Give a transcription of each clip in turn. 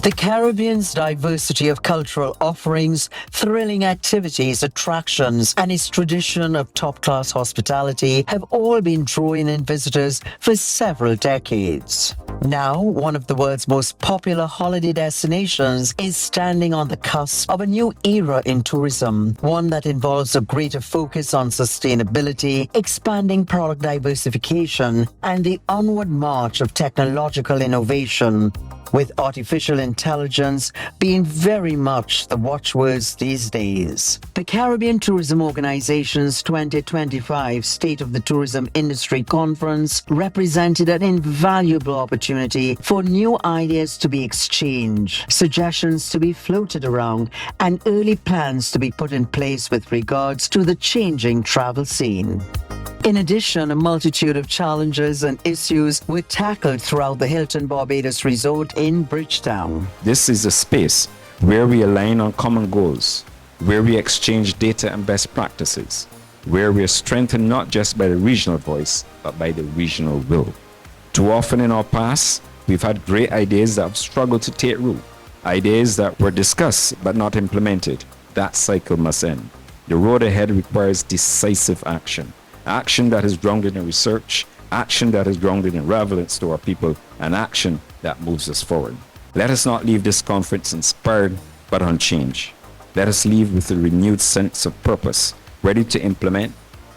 The Caribbean's diversity of cultural offerings, thrilling activities, attractions, and its tradition of top-class hospitality have all been drawing in visitors for several decades. Now, one of the world's most popular holiday destinations is standing on the cusp of a new era in tourism, one that involves a greater focus on sustainability, expanding product diversification, and the onward march of technological innovation, with artificial intelligence being very much the watchwords these days. The Caribbean Tourism Organization's 2025 State of the Tourism Industry Conference represented an invaluable opportunity for new ideas to be exchanged, suggestions to be floated around, and early plans to be put in place with regards to the changing travel scene. In addition, a multitude of challenges and issues were tackled throughout the Hilton Barbados Resort in Bridgetown. This is a space where we align on common goals, where we exchange data and best practices, where we are strengthened not just by the regional voice, but by the regional will. Too often in our past, we've had great ideas that have struggled to take root, ideas that were discussed but not implemented. That cycle must end. The road ahead requires decisive action. Action that is grounded in research, action that is grounded in relevance to our people, and action that moves us forward. Let us not leave this conference inspired but unchanged. Let us leave with a renewed sense of purpose, ready to implement,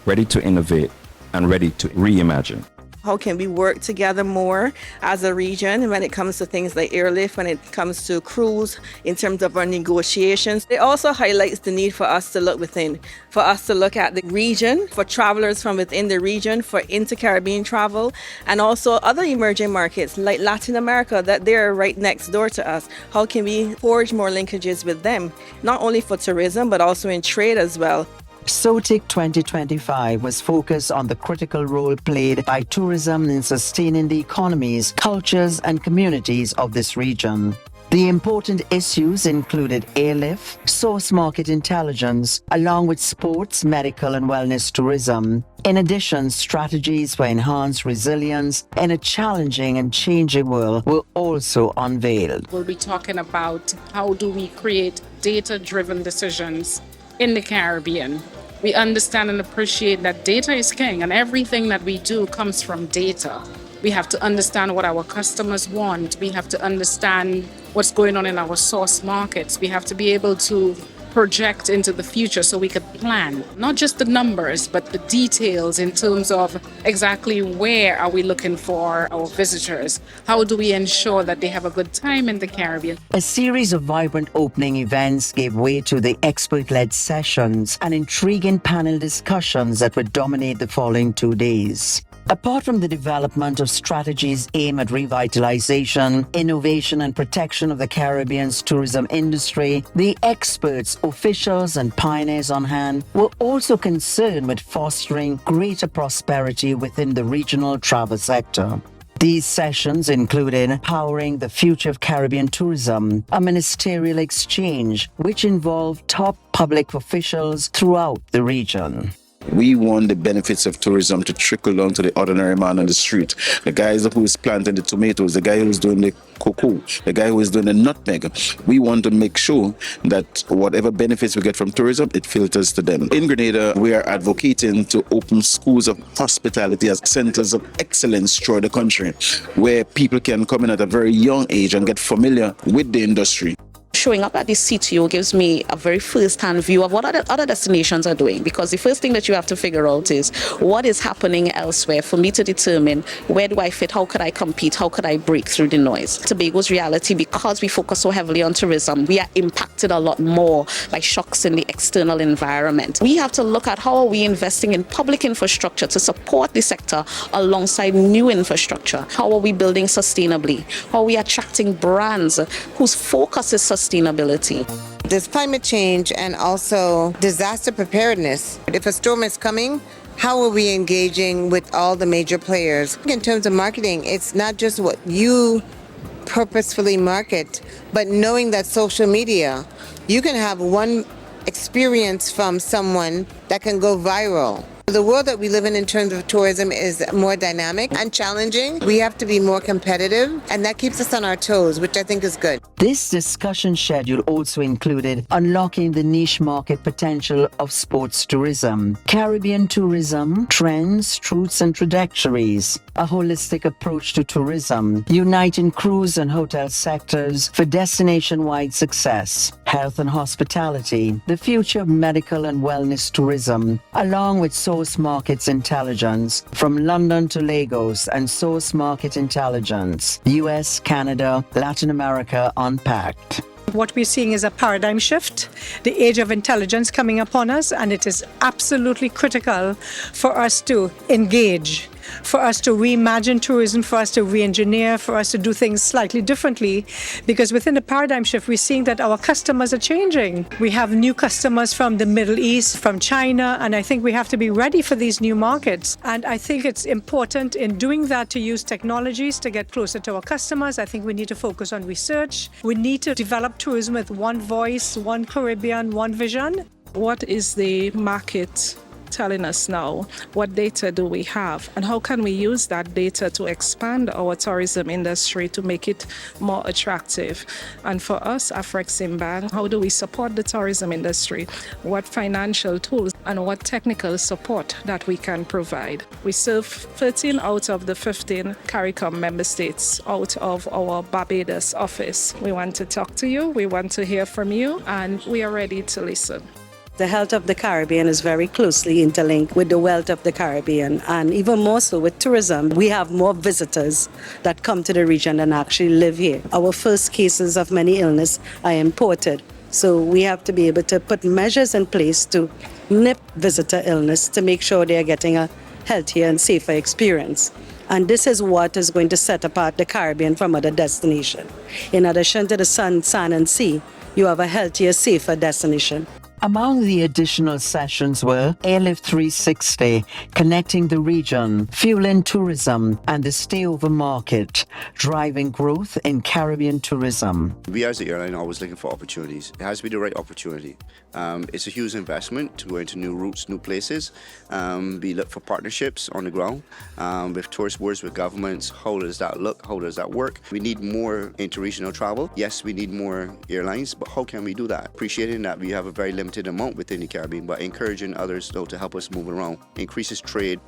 ready to innovate, and ready to reimagine. How can we work together more as a region when it comes to things like airlift, when it comes to cruise, in terms of our negotiations? It also highlights the need for us to look within, for us to look at the region, for travelers from within the region, for inter-Caribbean travel, and also other emerging markets like Latin America that they're right next door to us. How can we forge more linkages with them, not only for tourism, but also in trade as well? SOTIC 2025 was focused on the critical role played by tourism in sustaining the economies, cultures, and communities of this region. The important issues included airlift, source market intelligence, along with sports, medical, and wellness tourism. In addition, strategies for enhanced resilience in a challenging and changing world were also unveiled. We'll be talking about how do we create data-driven decisions in the Caribbean. We understand and appreciate that data is king, and everything that we do comes from data. We have to understand what our customers want. We have to understand what's going on in our source markets. We have to be able to project into the future so we could plan, not just the numbers, but the details in terms of exactly where are we looking for our visitors? How do we ensure that they have a good time in the Caribbean? A series of vibrant opening events gave way to the expert-led sessions and intriguing panel discussions that would dominate the following 2 days. Apart from the development of strategies aimed at revitalization, innovation, and protection of the Caribbean's tourism industry, the experts, officials, and pioneers on hand were also concerned with fostering greater prosperity within the regional travel sector. These sessions included Powering the Future of Caribbean Tourism, a ministerial exchange which involved top public officials throughout the region. We want the benefits of tourism to trickle down to the ordinary man on the street. The guy who is planting the tomatoes, the guy who is doing the cocoa, the guy who is doing the nutmeg. We want to make sure that whatever benefits we get from tourism, it filters to them. In Grenada, we are advocating to open schools of hospitality as centers of excellence throughout the country, where people can come in at a very young age and get familiar with the industry. Showing up at the CTO gives me a very first-hand view of what other destinations are doing, because the first thing that you have to figure out is what is happening elsewhere for me to determine where do I fit, how could I compete, how could I break through the noise. Tobago's reality, because we focus so heavily on tourism, we are impacted a lot more by shocks in the external environment. We have to look at how are we investing in public infrastructure to support the sector alongside new infrastructure. How are we building sustainably? How are we attracting brands whose focus is sustainability? There's climate change and also disaster preparedness. If a storm is coming, how are we engaging with all the major players? In terms of marketing, it's not just what you purposefully market, but knowing that social media, you can have one experience from someone that can go viral. The world that we live in terms of tourism is more dynamic and challenging. We have to be more competitive, and that keeps us on our toes, which I think is good. This discussion schedule also included unlocking the niche market potential of sports tourism, Caribbean tourism, trends, truths, and trajectories, a holistic approach to tourism, uniting cruise and hotel sectors for destination-wide success, health and hospitality, the future of medical and wellness tourism, along with source markets intelligence from London to Lagos and source market intelligence, US, Canada, Latin America unpacked. What we're seeing is a paradigm shift, the age of intelligence coming upon us, and it is absolutely critical for us to engage, for us to reimagine tourism, for us to re-engineer, for us to do things slightly differently, because within the paradigm shift, we're seeing that our customers are changing. We have new customers from the Middle East, from China, and I think we have to be ready for these new markets. And I think it's important in doing that to use technologies to get closer to our customers. I think we need to focus on research. We need to develop tourism with one voice, one Caribbean, one vision. What is the market telling us now? What data do we have? And how can we use that data to expand our tourism industry to make it more attractive? And for us, Afreximbank, how do we support the tourism industry? What financial tools and what technical support that we can provide? We serve 13 out of the 15 CARICOM member states out of our Barbados office. We want to talk to you, we want to hear from you, and we are ready to listen. The health of the Caribbean is very closely interlinked with the wealth of the Caribbean, and even more so with tourism. We have more visitors that come to the region than actually live here. Our first cases of many illness are imported, so we have to be able to put measures in place to nip visitor illness to make sure they are getting a healthier and safer experience. And this is what is going to set apart the Caribbean from other destinations. In addition to the sun, sand, and sea, you have a healthier, safer destination. Among the additional sessions were Airlift 360, connecting the region, fueling tourism, and the stayover market, driving growth in Caribbean tourism. We as the airline are always looking for opportunities. It has to be the right opportunity. It's a huge investment to go into new routes, new places. We look for partnerships on the ground with tourist boards, with governments. How does that look? How does that work? We need more interregional travel. Yes, we need more airlines, but how can we do that? Appreciating that we have a very limited amount within the Caribbean, but encouraging others though to help us move around, increases trade.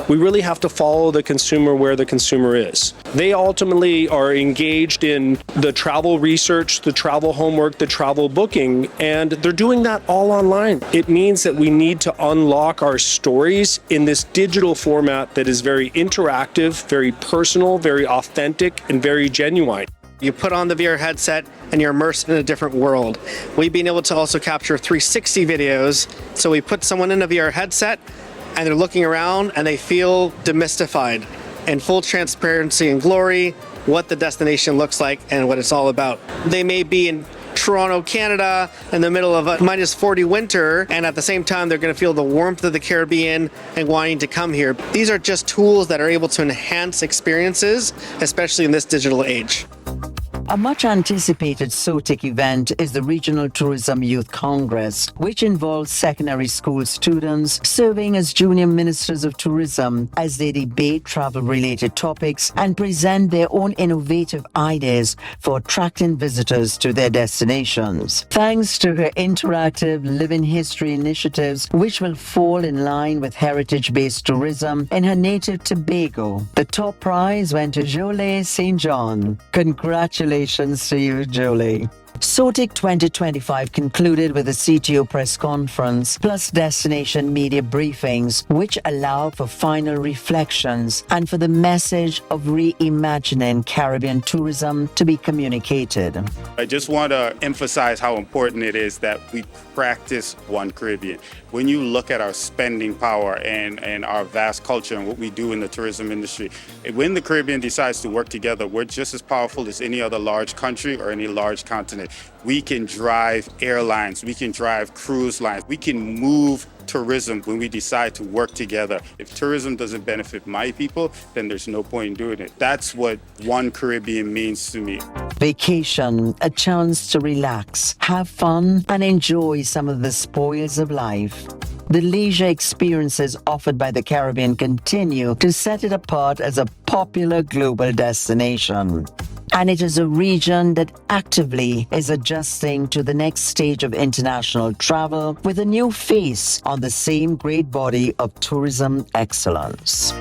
We really have to follow the consumer where the consumer is. They ultimately are engaged in the travel research, the travel homework, the travel booking, and they're doing that all online. It means that we need to unlock our stories in this digital format that is very interactive, very personal, very authentic, and very genuine. You put on the VR headset and you're immersed in a different world. We've been able to also capture 360 videos. So we put someone in a VR headset and they're looking around and they feel demystified in full transparency and glory, what the destination looks like and what it's all about. They may be in Toronto, Canada, in the middle of a -40 winter, and at the same time they're going to feel the warmth of the Caribbean and wanting to come here. These are just tools that are able to enhance experiences, especially in this digital age. A much anticipated SOTIC event is the Regional Tourism Youth Congress, which involves secondary school students serving as junior ministers of tourism as they debate travel-related topics and present their own innovative ideas for attracting visitors to their destinations. Thanks to her interactive living history initiatives, which will fall in line with heritage-based tourism in her native Tobago, the top prize went to Jolie St. John. Congratulations to you, Jolie. SOTIC 2025 concluded with a CTO press conference plus destination media briefings, which allowed for final reflections and for the message of reimagining Caribbean tourism to be communicated. I just want to emphasize how important it is that we practice One Caribbean. When you look at our spending power and our vast culture and what we do in the tourism industry, when the Caribbean decides to work together, we're just as powerful as any other large country or any large continent. We can drive airlines, we can drive cruise lines, we can move tourism when we decide to work together. If tourism doesn't benefit my people, then there's no point in doing it. That's what One Caribbean means to me. Vacation, a chance to relax, have fun, and enjoy some of the spoils of life. The leisure experiences offered by the Caribbean continue to set it apart as a popular global destination. And it is a region that actively is adjusting to the next stage of international travel with a new face on the same great body of tourism excellence.